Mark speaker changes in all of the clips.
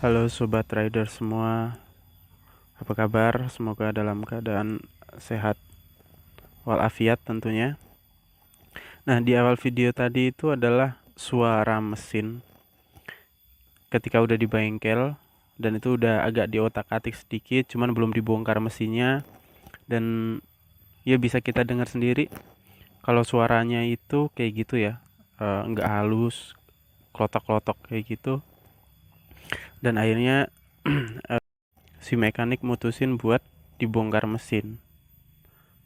Speaker 1: Halo Sobat Rider semua, apa kabar? Semoga dalam keadaan sehat walafiat tentunya. Nah, di awal video tadi itu adalah suara mesin ketika udah di bengkel, dan itu udah agak diotak-atik sedikit, cuman belum dibongkar mesinnya. Dan ya bisa kita dengar sendiri kalau suaranya itu kayak gitu ya, nggak halus, klotok-klotok kayak gitu. Dan akhirnya si mekanik mutusin buat dibongkar mesin,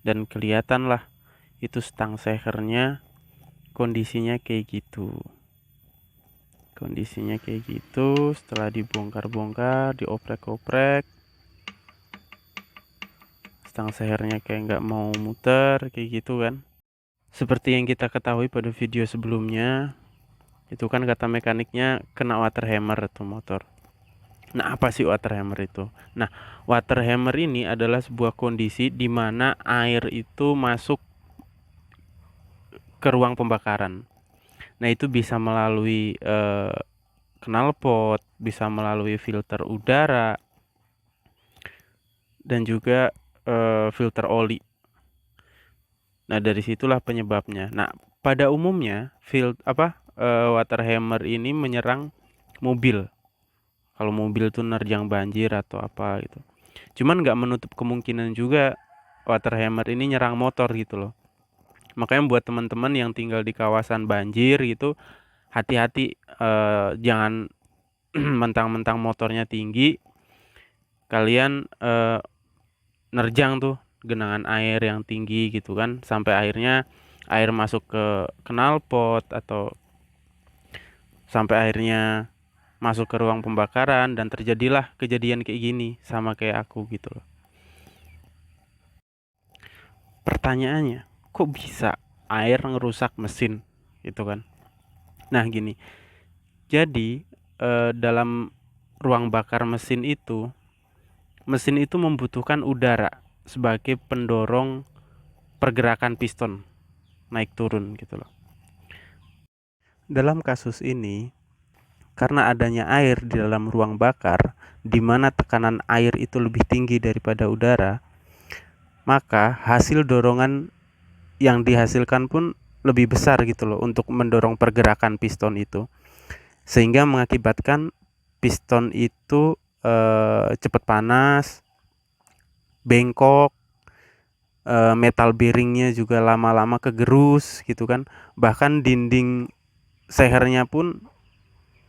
Speaker 1: dan kelihatan lah itu stang sehernya kondisinya kayak gitu. Setelah dibongkar-bongkar, dioprek-oprek, stang sehernya kayak nggak mau muter kayak gitu kan. Seperti yang kita ketahui pada video sebelumnya, itu kan kata mekaniknya kena water hammer tuh motor. Nah, apa sih water hammer itu? Nah, water hammer ini adalah sebuah kondisi di mana air itu masuk ke ruang pembakaran. Nah, itu bisa melalui knalpot, bisa melalui filter udara, dan juga filter oli. Nah, dari situlah penyebabnya. Nah, pada umumnya water hammer ini menyerang mobil. Kalau mobil tuh nerjang banjir atau apa gitu. Cuman nggak menutup kemungkinan juga water hammer ini nyerang motor gitu loh. Makanya buat teman-teman yang tinggal di kawasan banjir gitu, hati-hati, jangan mentang-mentang motornya tinggi, kalian nerjang tuh genangan air yang tinggi gitu kan, sampai akhirnya air masuk ke knalpot, atau sampai akhirnya masuk ke ruang pembakaran, dan terjadilah kejadian kayak gini sama kayak aku gitu loh. Pertanyaannya, kok bisa air ngerusak mesin gitu kan? Nah gini, jadi dalam ruang bakar mesin itu membutuhkan udara sebagai pendorong pergerakan piston naik turun gitu loh. Dalam kasus ini, karena adanya air di dalam ruang bakar, di mana tekanan air itu lebih tinggi daripada udara, maka hasil dorongan yang dihasilkan pun lebih besar gitu loh untuk mendorong pergerakan piston itu, sehingga mengakibatkan piston itu cepat panas, bengkok, metal bearingnya juga lama-lama kegerus gitu kan. Bahkan dinding sehernya pun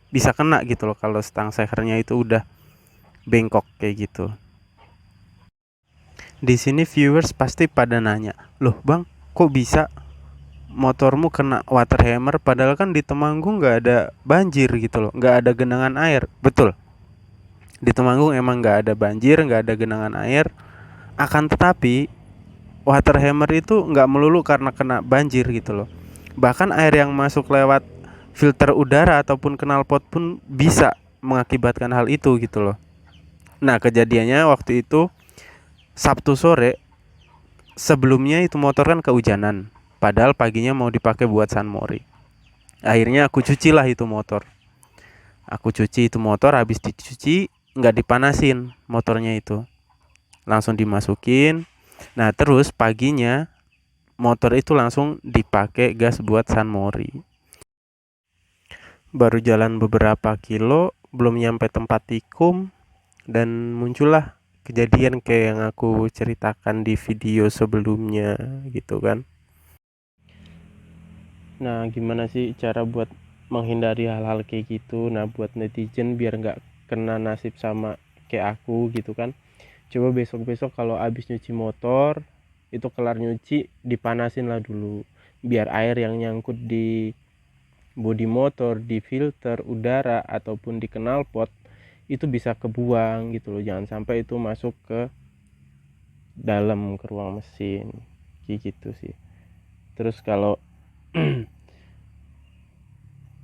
Speaker 1: bisa kena gitu loh kalau stang sehernya itu udah bengkok kayak gitu. Di sini viewers pasti pada nanya, loh bang, kok bisa motormu kena water hammer padahal kan di Temanggung nggak ada banjir gitu loh, nggak ada genangan air. Betul, di Temanggung emang nggak ada banjir, nggak ada genangan air. Akan tetapi water hammer itu nggak melulu karena kena banjir gitu loh. Bahkan air yang masuk lewat filter udara ataupun knalpot pun bisa mengakibatkan hal itu gitu loh. Nah, kejadiannya waktu itu Sabtu sore, sebelumnya itu motor kan kehujanan, padahal paginya mau dipakai buat San Mori. Akhirnya aku cuci lah itu motor. Aku cuci itu motor, habis dicuci nggak dipanasin motornya itu, langsung dimasukin. Nah, terus paginya motor itu langsung dipakai gas buat San Mori. Baru jalan beberapa kilo, belum nyampe tempat tikum, dan muncullah kejadian kayak yang aku ceritakan di video sebelumnya gitu kan. Nah, gimana sih cara buat menghindari hal-hal kayak gitu? Nah, buat netizen biar nggak kena nasib sama kayak aku gitu kan. Coba besok-besok kalau abis nyuci motor, itu kelar nyuci, dipanasin lah dulu. Biar air yang nyangkut di bodi motor, di filter udara, ataupun di knalpot, itu bisa kebuang gitu loh. Jangan sampai itu masuk ke dalam, ke ruang mesin. Kayak gitu sih. Terus kalau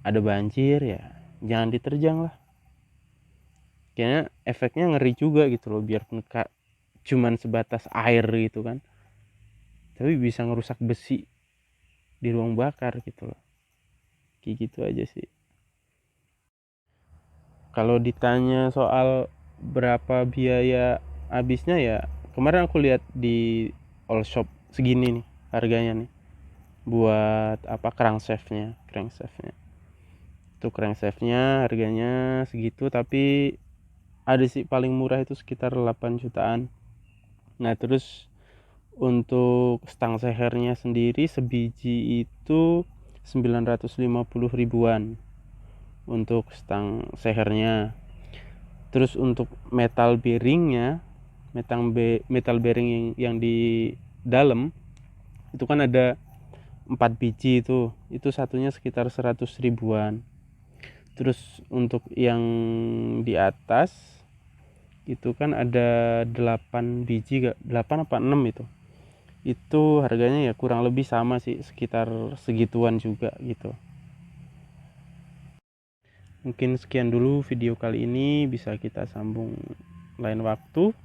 Speaker 1: ada banjir ya jangan diterjang lah, kayaknya efeknya ngeri juga gitu loh, biarpun cuman sebatas air gitu kan, tapi bisa ngerusak besi di ruang bakar gitu loh. Kayak gitu aja sih. Kalau ditanya soal berapa biaya habisnya, ya kemarin aku lihat di all shop segini nih harganya nih, buat apa, crankshaftnya itu crankshaftnya harganya segitu, tapi ada sih paling murah itu sekitar 8 jutaan. Nah terus untuk stang sehernya sendiri sebiji itu 950 ribuan untuk stang sehernya. Terus untuk metal bearing yang di dalam itu kan ada 4 biji, itu satunya sekitar 100 ribuan. Terus untuk yang di atas itu kan ada 8 biji, 8 apa 6 itu harganya ya kurang lebih sama sih, sekitar segituan juga gitu. Mungkin sekian dulu video kali ini, bisa kita sambung lain waktu.